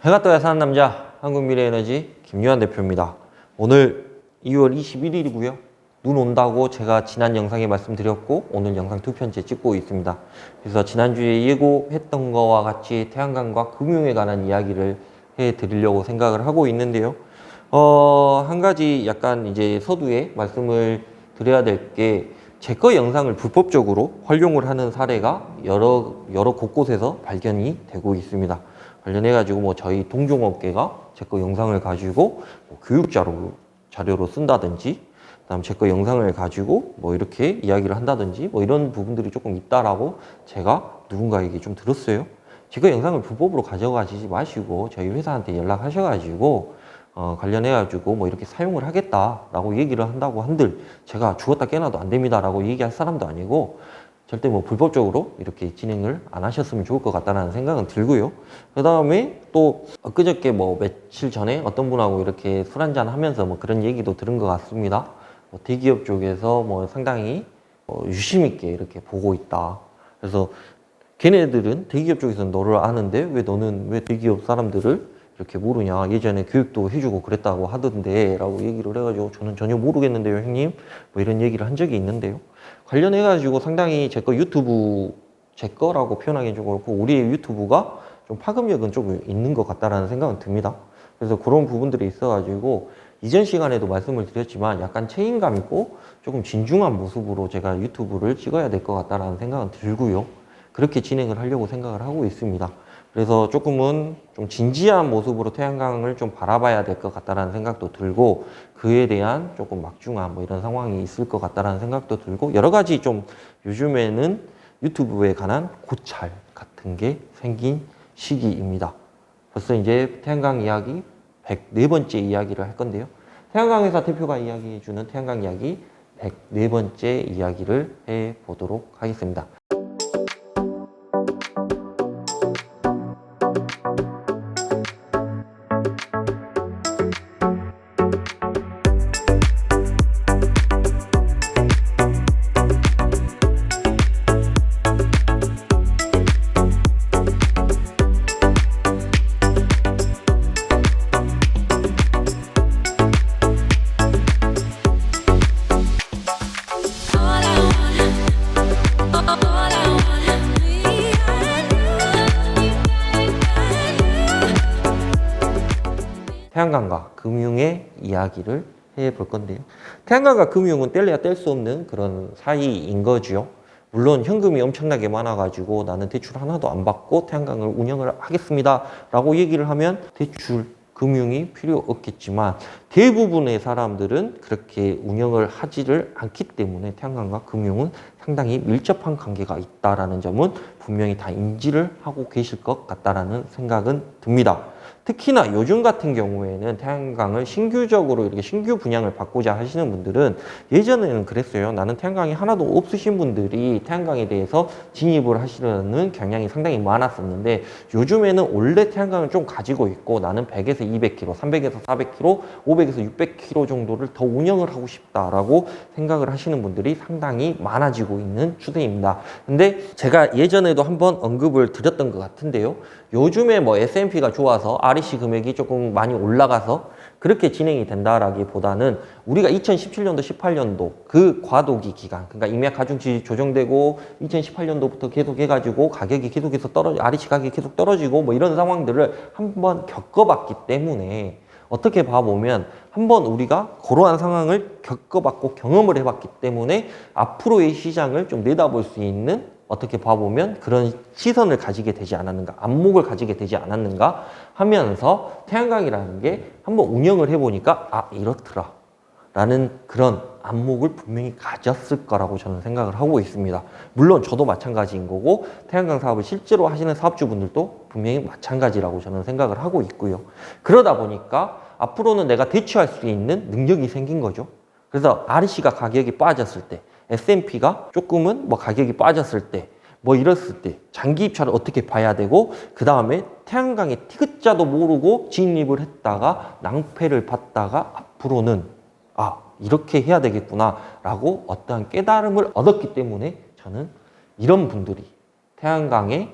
해가 떠야 사는 남자, 한국미래에너지 김유한 대표입니다. 오늘 2월 21일이고요. 눈 온다고 제가 지난 영상에 말씀드렸고 오늘 영상 2편째 찍고 있습니다. 그래서 지난주에 예고했던 거와 같이 태양광과 금융에 관한 이야기를 해드리려고 생각을 하고 있는데요. 한 가지 약간 이제 서두에 말씀을 드려야 될 게 제 거 영상을 불법적으로 활용을 하는 사례가 여러 곳곳에서 발견이 되고 있습니다. 관련해가지고 뭐 저희 동종업계가 제 거 영상을 가지고 뭐 교육 자료로 쓴다든지, 그다음 제 거 영상을 가지고 뭐 이렇게 이야기를 한다든지 뭐 이런 부분들이 조금 있다라고 제가 누군가에게 좀 들었어요. 제 거 영상을 불법으로 가져가지 마시고 저희 회사한테 연락하셔가지고 관련해가지고 뭐 이렇게 사용을 하겠다라고 얘기를 한다고 한들 제가 죽었다 깨어나도 안 됩니다라고 얘기할 사람도 아니고 절대 뭐 불법적으로 이렇게 진행을 안 하셨으면 좋을 것 같다는 생각은 들고요. 그 다음에 또 엊그저께 뭐 며칠 전에 어떤 분하고 이렇게 술 한잔 하면서 뭐 그런 얘기도 들은 것 같습니다. 뭐 대기업 쪽에서 뭐 상당히 유심 있게 이렇게 보고 있다. 그래서 걔네들은 대기업 쪽에서는 너를 아는데 왜 너는 왜 대기업 사람들을 이렇게 모르냐, 예전에 교육도 해주고 그랬다고 하던데 라고 얘기를 해가지고 저는 전혀 모르겠는데요 형님, 뭐 이런 얘기를 한 적이 있는데요. 관련해가지고 상당히 제 거 유튜브, 제 거라고 표현하기 좀 그렇고 우리의 유튜브가 좀 파급력은 좀 있는 것 같다라는 생각은 듭니다. 그래서 그런 부분들이 있어가지고 이전 시간에도 말씀을 드렸지만 약간 책임감 있고 조금 진중한 모습으로 제가 유튜브를 찍어야 될 것 같다라는 생각은 들고요. 그렇게 진행을 하려고 생각을 하고 있습니다. 그래서 조금은 좀 진지한 모습으로 태양광을 좀 바라봐야 될 것 같다라는 생각도 들고 그에 대한 조금 막중한 뭐 이런 상황이 있을 것 같다라는 생각도 들고 여러 가지 좀 요즘에는 유튜브에 관한 고찰 같은 게 생긴 시기입니다. 벌써 이제 태양광 이야기 104번째 이야기를 할 건데요. 태양광회사 대표가 이야기해주는 태양광 이야기 104번째 이야기를 해보도록 하겠습니다. 태양광과 금융의 이야기를 해볼 건데요. 태양광과 금융은 뗄래야 뗄 수 없는 그런 사이인 거죠. 물론 현금이 엄청나게 많아가지고 나는 대출 하나도 안 받고 태양광을 운영을 하겠습니다 라고 얘기를 하면 대출, 금융이 필요 없겠지만 대부분의 사람들은 그렇게 운영을 하지를 않기 때문에 태양광과 금융은 상당히 밀접한 관계가 있다는 점은 분명히 다 인지를 하고 계실 것 같다라는 생각은 듭니다. 특히나 요즘 같은 경우에는 태양광을 신규적으로 이렇게 신규 분양을 받고자 하시는 분들은 예전에는 그랬어요. 나는 태양광이 하나도 없으신 분들이 태양광에 대해서 진입을 하시려는 경향이 상당히 많았었는데 요즘에는 원래 태양광을 좀 가지고 있고 나는 100에서 200km, 300에서 400km, 500에서 600km 정도를 더 운영을 하고 싶다라고 생각을 하시는 분들이 상당히 많아지고 있는 추세입니다. 근데 제가 예전에도 한번 언급을 드렸던 것 같은데요. 요즘에 뭐 S&P가 좋아서 REC 금액이 조금 많이 올라가서 그렇게 진행이 된다라기보다는 우리가 2017년도, 18년도 그 과도기 기간, 그러니까 임약 가중치 조정되고 2018년도부터 계속 해가지고 가격이 계속해서 REC 가격이 계속 떨어지고 뭐 이런 상황들을 한번 겪어봤기 때문에 어떻게 봐보면 한번 우리가 그러한 상황을 겪어봤고 경험을 해봤기 때문에 앞으로의 시장을 좀 내다볼 수 있는 어떻게 봐보면 그런 시선을 가지게 되지 않았는가, 안목을 가지게 되지 않았는가 하면서 태양광이라는 게 한번 운영을 해보니까 아 이렇더라 라는 그런 안목을 분명히 가졌을 거라고 저는 생각을 하고 있습니다. 물론 저도 마찬가지인 거고 태양광 사업을 실제로 하시는 사업주분들도 분명히 마찬가지라고 저는 생각을 하고 있고요. 그러다 보니까 앞으로는 내가 대처할 수 있는 능력이 생긴 거죠. 그래서 REC가 가격이 빠졌을 때 S&P가 조금은 뭐 가격이 빠졌을 때 뭐 이랬을 때 장기 입찰을 어떻게 봐야 되고 그 다음에 태양광의 티귿자도 모르고 진입을 했다가 낭패를 봤다가 앞으로는 아 이렇게 해야 되겠구나 라고 어떠한 깨달음을 얻었기 때문에 저는 이런 분들이 태양광을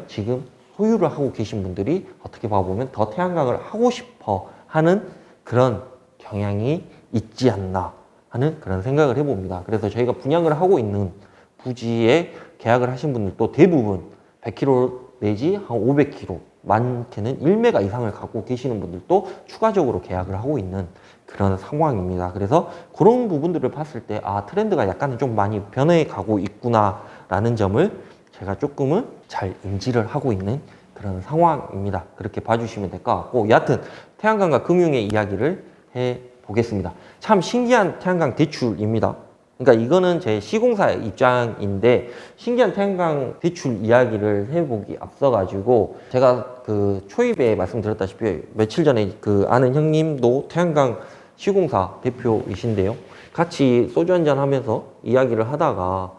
지금 소유를 하고 계신 분들이 어떻게 봐보면 더 태양광을 하고 싶어 하는 그런 경향이 있지 않나 하는 그런 생각을 해봅니다. 그래서 저희가 분양을 하고 있는 부지에 계약을 하신 분들도 대부분 100km 내지 한 500km, 많게는 1메가 이상을 갖고 계시는 분들도 추가적으로 계약을 하고 있는 그런 상황입니다. 그래서 그런 부분들을 봤을 때 트렌드가 약간은 좀 많이 변해가고 있구나라는 점을 제가 조금은 잘 인지를 하고 있는 그런 상황입니다. 그렇게 봐주시면 될 것 같고, 여하튼 태양광과 금융의 이야기를 해보겠습니다. 참 신기한 태양광 대출입니다. 그러니까 이거는 제 시공사의 입장인데, 신기한 태양광 대출 이야기를 해보기 앞서가지고 제가 그 초입에 말씀드렸다시피 며칠 전에 그 아는 형님도 태양광 시공사 대표이신데요, 같이 소주 한잔 하면서 이야기를 하다가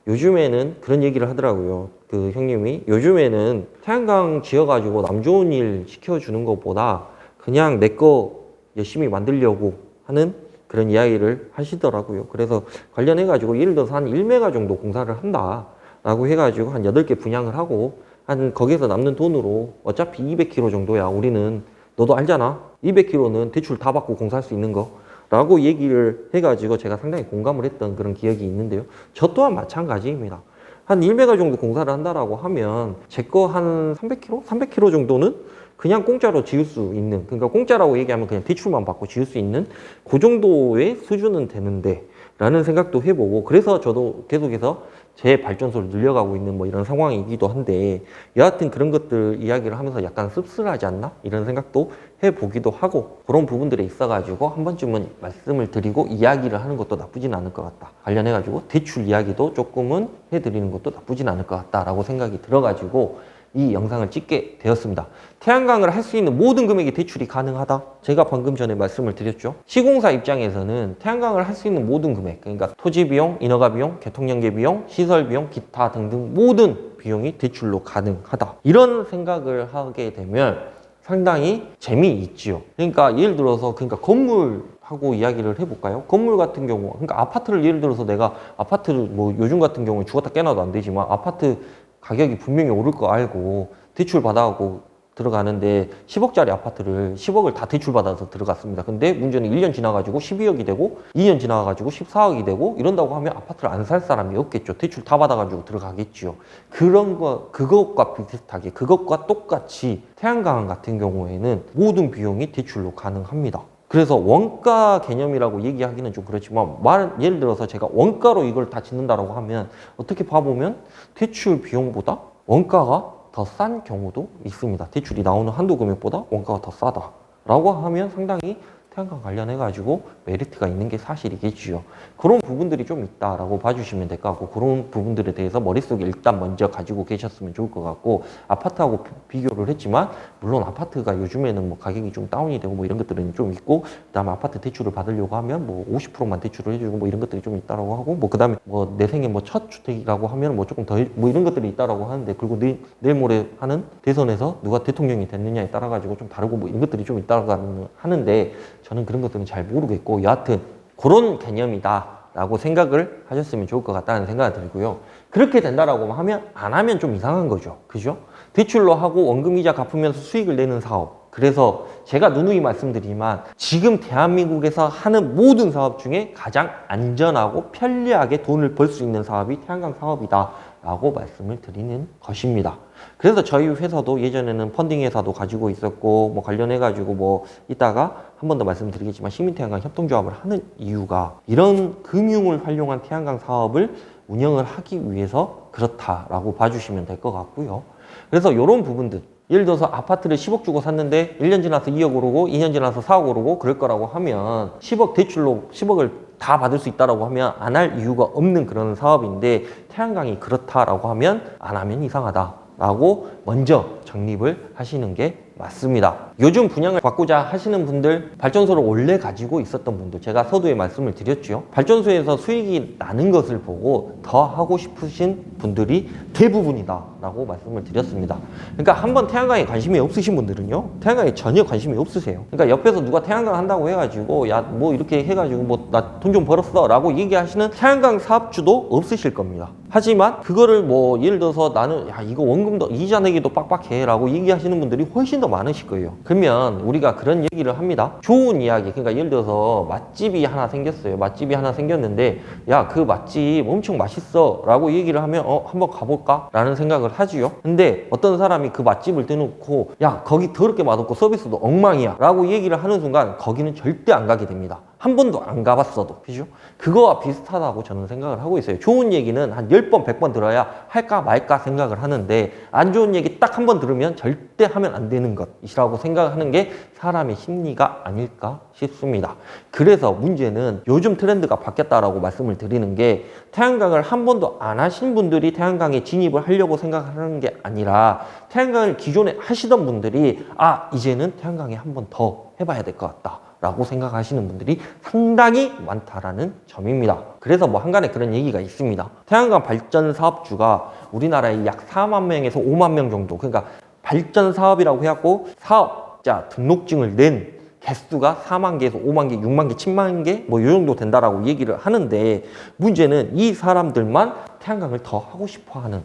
요즘에는 그런 얘기를 하더라고요. 그 형님이 요즘에는 태양광 지어가지고 남 좋은 일 시켜주는 것보다 그냥 내 거 열심히 만들려고 하는 그런 이야기를 하시더라고요. 그래서 관련해가지고 예를 들어서 한 1메가 정도 공사를 한다라고 해가지고 한 8개 분양을 하고 한 거기서 남는 돈으로 어차피 200km 정도야. 우리는 너도 알잖아. 200km는 대출 다 받고 공사할 수 있는 거. 라고 얘기를 해가지고 제가 상당히 공감을 했던 그런 기억이 있는데요. 저 또한 마찬가지입니다. 한 1메가 정도 공사를 한다라고 하면 제 거 한 300km? 300km 정도는 그냥 공짜로 지을 수 있는, 그러니까 공짜라고 얘기하면 그냥 대출만 받고 지을 수 있는 그 정도의 수준은 되는데 라는 생각도 해보고, 그래서 저도 계속해서 제 발전소를 늘려가고 있는 뭐 이런 상황이기도 한데, 여하튼 그런 것들 이야기를 하면서 약간 씁쓸하지 않나? 이런 생각도 해보기도 하고, 그런 부분들에 있어가지고 한 번쯤은 말씀을 드리고 이야기를 하는 것도 나쁘진 않을 것 같다. 관련해가지고 대출 이야기도 조금은 해드리는 것도 나쁘진 않을 것 같다라고 생각이 들어가지고 이 영상을 찍게 되었습니다. 태양광을 할 수 있는 모든 금액의 대출이 가능하다? 제가 방금 전에 말씀을 드렸죠. 시공사 입장에서는 태양광을 할 수 있는 모든 금액, 그러니까 토지 비용, 인허가 비용, 교통연계 비용, 시설 비용, 기타 등등 모든 비용이 대출로 가능하다. 이런 생각을 하게 되면 상당히 재미있지요. 그러니까 예를 들어서 건물하고 이야기를 해볼까요? 건물 같은 경우, 그러니까 아파트를 예를 들어서 내가 아파트를 뭐 요즘 같은 경우는 죽었다 깨나도 안 되지만 아파트 가격이 분명히 오를 거 알고 대출 받아갖고 들어가는데 10억짜리 아파트를 10억을 다 대출 받아서 들어갔습니다. 근데 문제는 1년 지나가지고 12억이 되고 2년 지나가지고 14억이 되고 이런다고 하면 아파트를 안 살 사람이 없겠죠. 대출 다 받아가지고 들어가겠죠. 그것과 비슷하게, 그것과 똑같이 태양광 같은 경우에는 모든 비용이 대출로 가능합니다. 그래서 원가 개념이라고 얘기하기는 좀 그렇지만 예를 들어서 제가 원가로 이걸 다 짓는다라고 하면 어떻게 봐보면 대출 비용보다 원가가 더 싼 경우도 있습니다. 대출이 나오는 한도 금액보다 원가가 더 싸다라고 하면 상당히 태양광 관련해가지고 메리트가 있는 게 사실이겠지요. 그런 부분들이 좀 있다라고 봐주시면 될 것 같고, 그런 부분들에 대해서 머릿속에 일단 먼저 가지고 계셨으면 좋을 것 같고, 아파트하고 비교를 했지만 물론 아파트가 요즘에는 뭐 가격이 좀 다운이 되고 뭐 이런 것들은 좀 있고, 그다음에 아파트 대출을 받으려고 하면 뭐 50%만 대출을 해주고 뭐 이런 것들이 좀 있다라고 하고, 뭐 그다음에 뭐 내 생애 뭐 첫 주택이라고 하면 뭐 조금 더 뭐 이런 것들이 있다라고 하는데, 그리고 내일 모레 하는 대선에서 누가 대통령이 됐느냐에 따라 가지고 좀 다르고 뭐 이런 것들이 좀 있다고 하는데, 저는 그런 것들은 잘 모르겠고, 여하튼 그런 개념이다 라고 생각을 하셨으면 좋을 것 같다는 생각이 들고요. 그렇게 된다라고 하면 안 하면 좀 이상한 거죠. 그죠? 대출로 하고 원금이자 갚으면서 수익을 내는 사업. 그래서 제가 누누이 말씀드리지만 지금 대한민국에서 하는 모든 사업 중에 가장 안전하고 편리하게 돈을 벌 수 있는 사업이 태양광 사업이다 라고 말씀을 드리는 것입니다. 그래서 저희 회사도 예전에는 펀딩 회사도 가지고 있었고, 뭐 관련해가지고 뭐 이따가 한 번 더 말씀드리겠지만 시민태양광 협동조합을 하는 이유가 이런 금융을 활용한 태양광 사업을 운영을 하기 위해서 그렇다라고 봐주시면 될 것 같고요. 그래서 이런 부분들, 예를 들어서 아파트를 10억 주고 샀는데 1년 지나서 2억 오르고 2년 지나서 4억 오르고 그럴 거라고 하면 10억 대출로 10억을 다 받을 수 있다라고 하면 안 할 이유가 없는 그런 사업인데, 태양광이 그렇다라고 하면 안 하면 이상하다라고 먼저 정립을 하시는 게 맞습니다. 요즘 분양을 받고자 하시는 분들, 발전소를 원래 가지고 있었던 분들, 제가 서두에 말씀을 드렸죠. 발전소에서 수익이 나는 것을 보고 더 하고 싶으신 분들이 대부분이다 라고 말씀을 드렸습니다. 그러니까 한번 태양광에 관심이 없으신 분들은요, 태양광에 전혀 관심이 없으세요. 그러니까 옆에서 누가 태양광 한다고 해가지고 야 뭐 이렇게 해가지고 뭐 나 돈 좀 벌었어 라고 얘기하시는 태양광 사업주도 없으실 겁니다. 하지만 그거를 뭐 예를 들어서 나는 야 이거 원금도 이자 내기도 빡빡해 라고 얘기하시는 분들이 훨씬 더 많으실 거예요. 그러면 우리가 그런 얘기를 합니다. 좋은 이야기, 그러니까 예를 들어서 맛집이 하나 생겼어요. 맛집이 하나 생겼는데 야 그 맛집 엄청 맛있어 라고 얘기를 하면 한번 가볼까? 라는 생각을 하지요. 근데 어떤 사람이 그 맛집을 대놓고 야 거기 더럽게 맛없고 서비스도 엉망이야 라고 얘기를 하는 순간 거기는 절대 안 가게 됩니다. 한 번도 안 가봤어도. 그죠? 그거와 비슷하다고 저는 생각을 하고 있어요. 좋은 얘기는 한 10번, 100번 들어야 할까 말까 생각을 하는데 안 좋은 얘기 딱 한 번 들으면 절대 하면 안 되는 것이라고 생각하는 게 사람의 심리가 아닐까 싶습니다. 그래서 문제는 요즘 트렌드가 바뀌었다라고 말씀을 드리는 게 태양광을 한 번도 안 하신 분들이 태양광에 진입을 하려고 생각하는 게 아니라 태양광을 기존에 하시던 분들이 이제는 태양광에 한 번 더 해봐야 될 것 같다 라고 생각하시는 분들이 상당히 많다라는 점입니다. 그래서 뭐 한간에 그런 얘기가 있습니다. 태양광 발전 사업주가 우리나라에 약 4만 명에서 5만 명 정도, 그러니까 발전 사업이라고 해갖고 사업자 등록증을 낸 개수가 4만 개에서 5만 개, 6만 개, 7만 개 뭐 이 정도 된다라고 얘기를 하는데, 문제는 이 사람들만 태양광을 더 하고 싶어 하는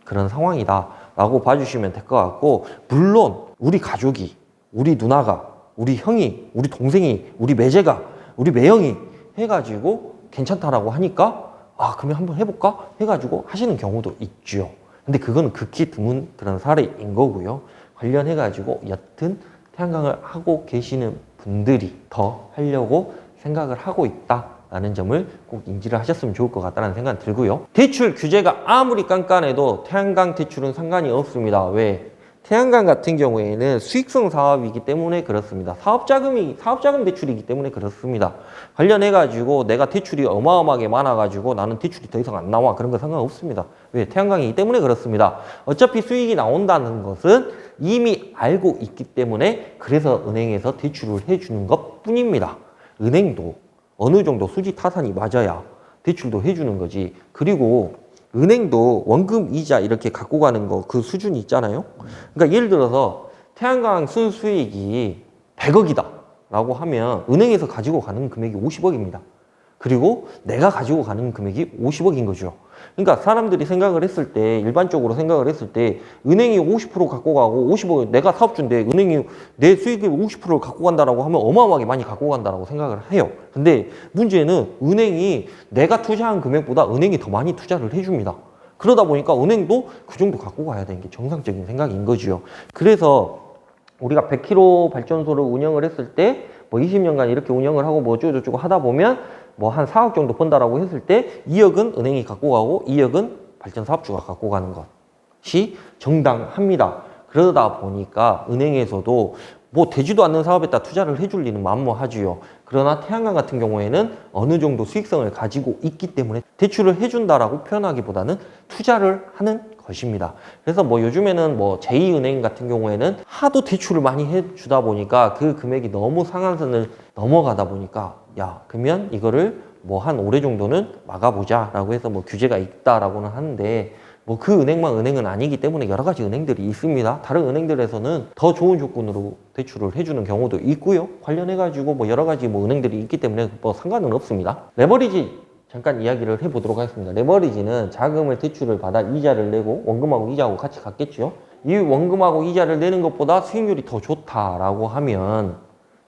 그런 상황이다 라고 봐주시면 될 것 같고, 물론 우리 가족이, 우리 누나가, 우리 형이, 우리 동생이, 우리 매제가, 우리 매형이 해가지고 괜찮다라고 하니까 그러면 한번 해볼까? 해가지고 하시는 경우도 있죠. 근데 그거는 극히 드문 그런 사례인 거고요. 관련해가지고 여튼 태양광을 하고 계시는 분들이 더 하려고 생각을 하고 있다라는 점을 꼭 인지를 하셨으면 좋을 것 같다는 생각이 들고요. 대출 규제가 아무리 깐깐해도 태양광 대출은 상관이 없습니다. 왜? 태양광 같은 경우에는 수익성 사업이기 때문에 그렇습니다. 사업자금 대출이기 때문에 그렇습니다. 관련해가지고 내가 대출이 어마어마하게 많아가지고 나는 대출이 더 이상 안 나와, 그런 거 상관없습니다. 왜? 태양광이기 때문에 그렇습니다. 어차피 수익이 나온다는 것은 이미 알고 있기 때문에 그래서 은행에서 대출을 해주는 것 뿐입니다. 은행도 어느 정도 수지 타산이 맞아야 대출도 해주는 거지. 그리고 은행도 원금 이자 이렇게 갖고 가는 거 그 수준이 있잖아요. 그러니까 예를 들어서 태양광 순수익이 100억이다 라고 하면 은행에서 가지고 가는 금액이 50억입니다. 그리고 내가 가지고 가는 금액이 50억인 거죠. 그러니까 사람들이 생각을 했을 때, 일반적으로 생각을 했을 때 은행이 50% 갖고 가고 50억, 내가 사업주인데 은행이 내 수익의 50%를 갖고 간다라고 하면 어마어마하게 많이 갖고 간다라고 생각을 해요. 근데 문제는 은행이 내가 투자한 금액보다 은행이 더 많이 투자를 해줍니다. 그러다 보니까 은행도 그 정도 갖고 가야 되는 게 정상적인 생각인 거죠. 그래서 우리가 100kW 발전소를 운영을 했을 때 뭐 20년간 이렇게 운영을 하고 뭐 어쩌고저쩌고 하다 보면 뭐 한 4억 정도 번다라고 했을 때 2억은 은행이 갖고 가고 2억은 발전 사업주가 갖고 가는 것이 정당합니다. 그러다 보니까 은행에서도 뭐 되지도 않는 사업에다 투자를 해줄 리는 만무하지요. 그러나 태양광 같은 경우에는 어느 정도 수익성을 가지고 있기 때문에 대출을 해준다라고 표현하기보다는 투자를 하는 것입니다. 그래서 뭐 요즘에는 뭐 제2은행 같은 경우에는 하도 대출을 많이 해주다 보니까 그 금액이 너무 상한선을 넘어가다 보니까 그러면 이거를 뭐 한 올해 정도는 막아보자 라고 해서 뭐 규제가 있다라고는 하는데, 뭐 그 은행만 은행은 아니기 때문에 여러 가지 은행들이 있습니다. 다른 은행들에서는 더 좋은 조건으로 대출을 해주는 경우도 있고요. 관련해가지고 뭐 여러 가지 뭐 은행들이 있기 때문에 뭐 상관은 없습니다. 레버리지 잠깐 이야기를 해보도록 하겠습니다. 레버리지는 자금을 대출을 받아 이자를 내고 원금하고 이자하고 같이 갔겠죠. 이 원금하고 이자를 내는 것보다 수익률이 더 좋다라고 하면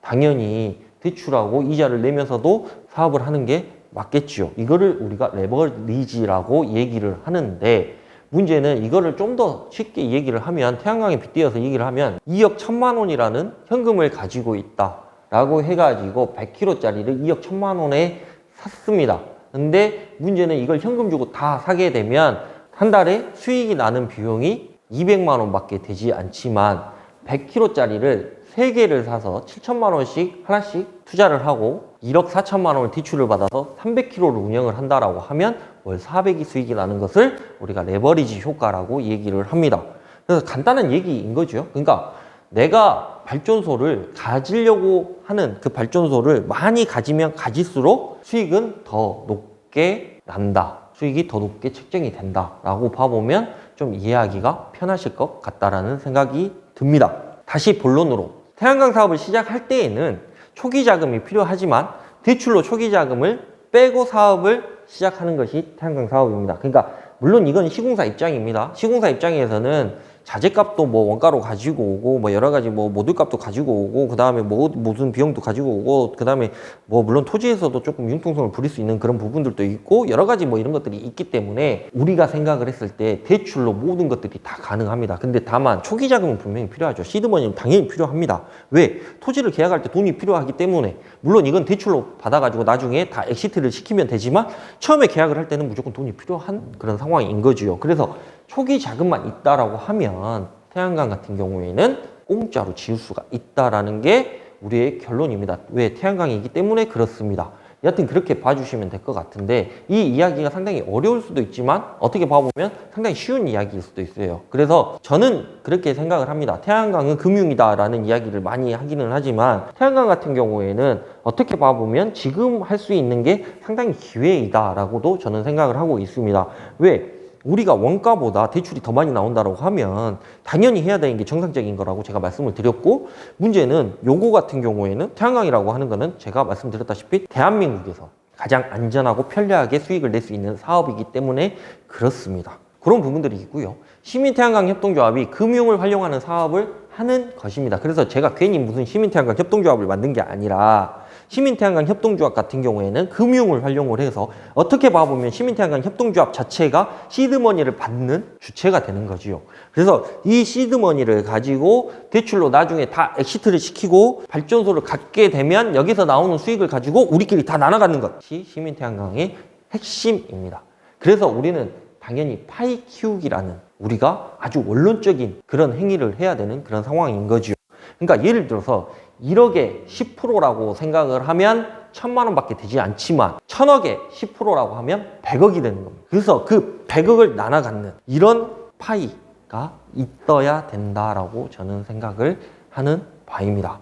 당연히 대출하고 이자를 내면서도 사업을 하는 게 맞겠죠. 이거를 우리가 레버리지라고 얘기를 하는데, 문제는 이거를 좀 더 쉽게 얘기를 하면, 태양광에 빗대어서 얘기를 하면 2억 1천만 원이라는 현금을 가지고 있다라고 해가지고 100kg짜리를 2억 1천만 원에 샀습니다. 근데 문제는 이걸 현금 주고 다 사게 되면 한 달에 수익이 나는 비용이 200만 원밖에 되지 않지만 100kg짜리를 3개를 사서 7천만 원씩 하나씩 투자를 하고 1억 4천만 원을 대출을 받아서 300kg를 운영을 한다라고 하면 월 400이 수익이 나는 것을 우리가 레버리지 효과라고 얘기를 합니다. 그래서 간단한 얘기인 거죠. 그러니까 내가 발전소를 가지려고 하는 그 발전소를 많이 가지면 가질수록 수익은 더 높게 난다. 수익이 더 높게 책정이 된다라고 봐보면 좀 이해하기가 편하실 것 같다라는 생각이 듭니다. 다시 본론으로. 태양광 사업을 시작할 때에는 초기 자금이 필요하지만 대출로 초기 자금을 빼고 사업을 시작하는 것이 태양광 사업입니다. 그러니까 물론 이건 시공사 입장입니다. 시공사 입장에서는 자재값도 뭐 원가로 가지고 오고 뭐 여러 가지 뭐 모듈값도 가지고 오고 그 다음에 무슨 비용도 가지고 오고 그 다음에 뭐 물론 토지에서도 조금 융통성을 부릴 수 있는 그런 부분들도 있고 여러 가지 뭐 이런 것들이 있기 때문에 우리가 생각을 했을 때 대출로 모든 것들이 다 가능합니다. 근데 다만 초기 자금은 분명히 필요하죠. 시드머니는 당연히 필요합니다. 왜? 토지를 계약할 때 돈이 필요하기 때문에 물론 이건 대출로 받아가지고 나중에 다 엑시트를 시키면 되지만 처음에 계약을 할 때는 무조건 돈이 필요한 그런 상황인 거지요. 그래서 초기 자금만 있다라고 하면 태양광 같은 경우에는 공짜로 지을 수가 있다라는 게 우리의 결론입니다. 왜? 태양광이기 때문에 그렇습니다. 여하튼 그렇게 봐주시면 될 것 같은데 이 이야기가 상당히 어려울 수도 있지만 어떻게 봐보면 상당히 쉬운 이야기일 수도 있어요. 그래서 저는 그렇게 생각을 합니다. 태양광은 금융이다라는 이야기를 많이 하기는 하지만 태양광 같은 경우에는 어떻게 봐보면 지금 할 수 있는 게 상당히 기회이다라고도 저는 생각을 하고 있습니다. 왜? 우리가 원가보다 대출이 더 많이 나온다고 하면 당연히 해야 되는 게 정상적인 거라고 제가 말씀을 드렸고 문제는 요거 같은 경우에는 태양광이라고 하는 거는 제가 말씀드렸다시피 대한민국에서 가장 안전하고 편리하게 수익을 낼 수 있는 사업이기 때문에 그렇습니다. 그런 부분들이 있고요. 시민태양광 협동조합이 금융을 활용하는 사업을 하는 것입니다. 그래서 제가 괜히 무슨 시민태양광 협동조합을 만든 게 아니라 시민태양광 협동조합 같은 경우에는 금융을 활용을 해서 어떻게 봐보면 시민태양광 협동조합 자체가 시드머니를 받는 주체가 되는 거지요. 그래서 이 시드머니를 가지고 대출로 나중에 다 엑시트를 시키고 발전소를 갖게 되면 여기서 나오는 수익을 가지고 우리끼리 다 나눠가는 것이 시민태양광의 핵심입니다. 그래서 우리는 당연히 파이 키우기라는 우리가 아주 원론적인 그런 행위를 해야 되는 그런 상황인 거죠. 그러니까 예를 들어서 1억에 10%라고 생각을 하면 1,000만 원밖에 되지 않지만 1,000억에 10%라고 하면 100억이 되는 겁니다. 그래서 그 100억을 나눠 갖는 이런 파이가 있어야 된다라고 저는 생각을 하는 바입니다.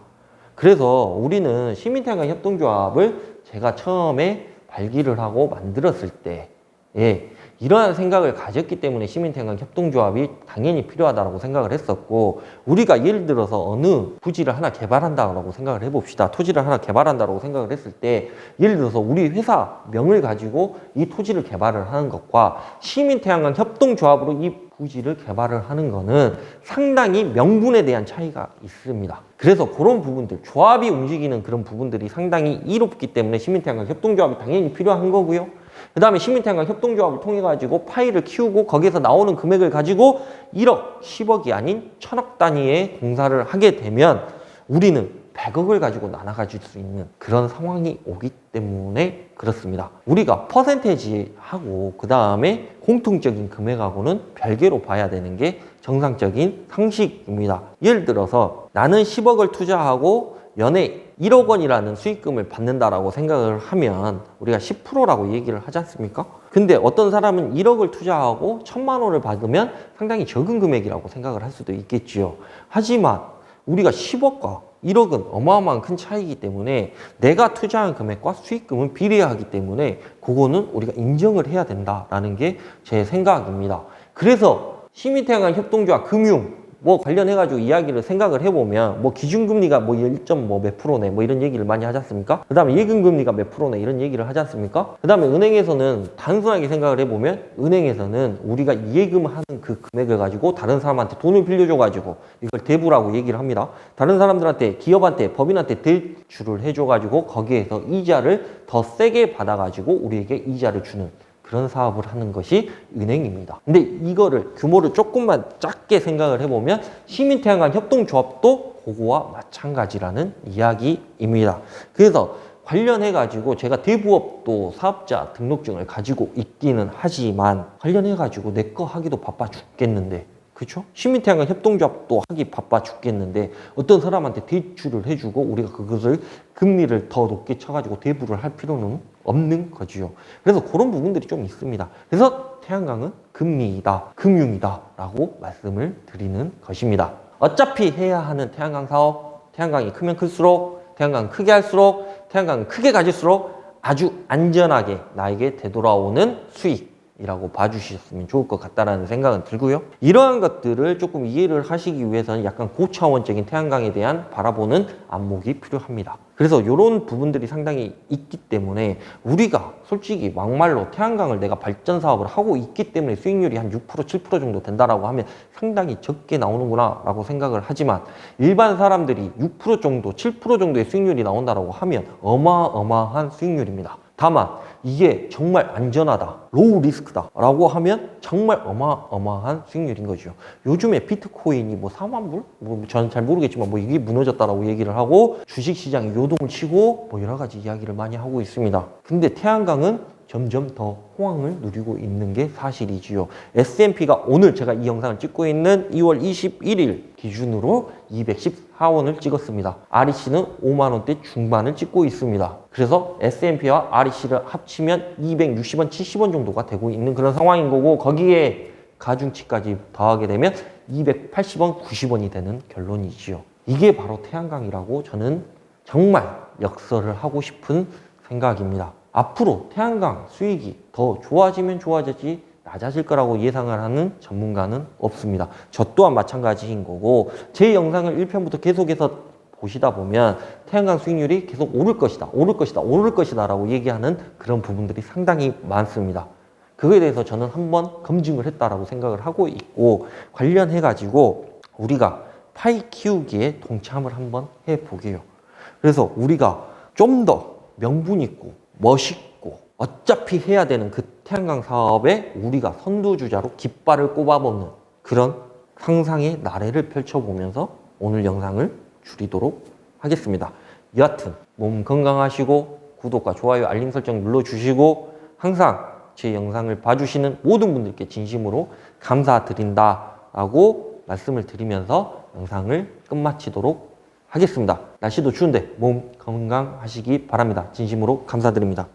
그래서 우리는 시민태양광 협동조합을 제가 처음에 발기를 하고 만들었을 때 이러한 생각을 가졌기 때문에 시민태양광 협동조합이 당연히 필요하다고 생각을 했었고 우리가 예를 들어서 어느 부지를 하나 개발한다고 생각을 해봅시다. 토지를 하나 개발한다고 생각을 했을 때 예를 들어서 우리 회사 명을 가지고 이 토지를 개발을 하는 것과 시민태양광 협동조합으로 이 부지를 개발을 하는 거는 상당히 명분에 대한 차이가 있습니다. 그래서 그런 부분들, 조합이 움직이는 그런 부분들이 상당히 이롭기 때문에 시민태양광 협동조합이 당연히 필요한 거고요. 그 다음에 시민태양광 협동조합을 통해 가지고 파이를 키우고 거기에서 나오는 금액을 가지고 1억, 10억이 아닌 1,000억 단위의 공사를 하게 되면 우리는 100억을 가지고 나눠 가질 수 있는 그런 상황이 오기 때문에 그렇습니다. 우리가 퍼센테이지하고 그 다음에 공통적인 금액하고는 별개로 봐야 되는 게 정상적인 상식입니다. 예를 들어서 나는 10억을 투자하고 연에 1억 원이라는 수익금을 받는다라고 생각을 하면 우리가 10%라고 얘기를 하지 않습니까? 근데 어떤 사람은 1억을 투자하고 1,000만 원을 받으면 상당히 적은 금액이라고 생각을 할 수도 있겠지요. 하지만 우리가 10억과 1억은 어마어마한 큰 차이이기 때문에 내가 투자한 금액과 수익금은 비례하기 때문에 그거는 우리가 인정을 해야 된다라는 게 제 생각입니다. 그래서 시민태양광 협동조합 금융 뭐 관련해가지고 이야기를 생각을 해보면 뭐 기준금리가 뭐 1점 몇 프로네 뭐 이런 얘기를 많이 하지 않습니까? 그 다음에 예금금리가 몇 프로네 이런 얘기를 하지 않습니까? 그 다음에 은행에서는 단순하게 생각을 해보면 은행에서는 우리가 예금하는 그 금액을 가지고 다른 사람한테 돈을 빌려줘가지고 이걸 대부라고 얘기를 합니다. 다른 사람들한테 기업한테 법인한테 대출을 해줘가지고 거기에서 이자를 더 세게 받아가지고 우리에게 이자를 주는 그런 사업을 하는 것이 은행입니다. 근데 이거를 규모를 조금만 작게 생각을 해보면 시민태양광 협동조합도 그거와 마찬가지라는 이야기입니다. 그래서 관련해가지고 제가 대부업도 사업자 등록증을 가지고 있기는 하지만 관련해가지고 내 거 하기도 바빠 죽겠는데 그렇죠? 시민태양광 협동조합도 하기 바빠 죽겠는데 어떤 사람한테 대출을 해주고 우리가 그것을 금리를 더 높게 쳐가지고 대부를 할 필요는 없는 거지요. 그래서 그런 부분들이 좀 있습니다. 그래서 태양광은 금리이다, 금융이다 라고 말씀을 드리는 것입니다. 어차피 해야 하는 태양광 사업, 태양광이 크면 클수록, 태양광 크게 할수록, 태양광 크게 가질수록 아주 안전하게 나에게 되돌아오는 수익이라고 봐주셨으면 좋을 것 같다라는 생각은 들고요. 이러한 것들을 조금 이해를 하시기 위해서는 약간 고차원적인 태양광에 대한 바라보는 안목이 필요합니다. 그래서 이런 부분들이 상당히 있기 때문에 우리가 솔직히 막말로 태양광을 내가 발전 사업을 하고 있기 때문에 수익률이 한 6%, 7% 정도 된다라고 하면 상당히 적게 나오는구나 라고 생각을 하지만 일반 사람들이 6% 정도, 7% 정도의 수익률이 나온다라고 하면 어마어마한 수익률입니다. 다만 이게 정말 안전하다, 로우 리스크다 라고 하면 정말 어마어마한 수익률인 거죠. 요즘에 비트코인이 뭐 4만 불? 뭐 저는 잘 모르겠지만 뭐 이게 무너졌다라고 얘기를 하고 주식시장이 요동을 치고 뭐 여러 가지 이야기를 많이 하고 있습니다. 근데 태양광은 점점 더 호황을 누리고 있는 게 사실이지요. S&P가 오늘 제가 이 영상을 찍고 있는 2월 21일 기준으로 214원을 찍었습니다. REC는 5만 원대 중반을 찍고 있습니다. 그래서 S&P와 REC를 합치면 260원, 70원 정도가 되고 있는 그런 상황인 거고 거기에 가중치까지 더하게 되면 280원, 90원이 되는 결론이지요. 이게 바로 태양광이라고 저는 정말 역설을 하고 싶은 생각입니다. 앞으로 태양광 수익이 더 좋아지면 좋아지지 낮아질 거라고 예상을 하는 전문가는 없습니다. 저 또한 마찬가지인 거고 제 영상을 1편부터 계속해서 보시다 보면 태양광 수익률이 계속 오를 것이다, 오를 것이다, 오를 것이다 라고 얘기하는 그런 부분들이 상당히 많습니다. 그거에 대해서 저는 한번 검증을 했다라고 생각을 하고 있고 관련해 가지고 우리가 파이 키우기에 동참을 한번 해보게요. 그래서 우리가 좀 더 명분 있고 멋있고 어차피 해야 되는 그 태양광 사업에 우리가 선두주자로 깃발을 꼽아보는 그런 상상의 나래를 펼쳐보면서 오늘 영상을 줄이도록 하겠습니다. 여하튼 몸 건강하시고 구독과 좋아요 알림 설정 눌러주시고 항상 제 영상을 봐주시는 모든 분들께 진심으로 감사드린다라고 말씀을 드리면서 영상을 끝마치도록 하겠습니다. 날씨도 추운데 몸 건강하시기 바랍니다. 진심으로 감사드립니다.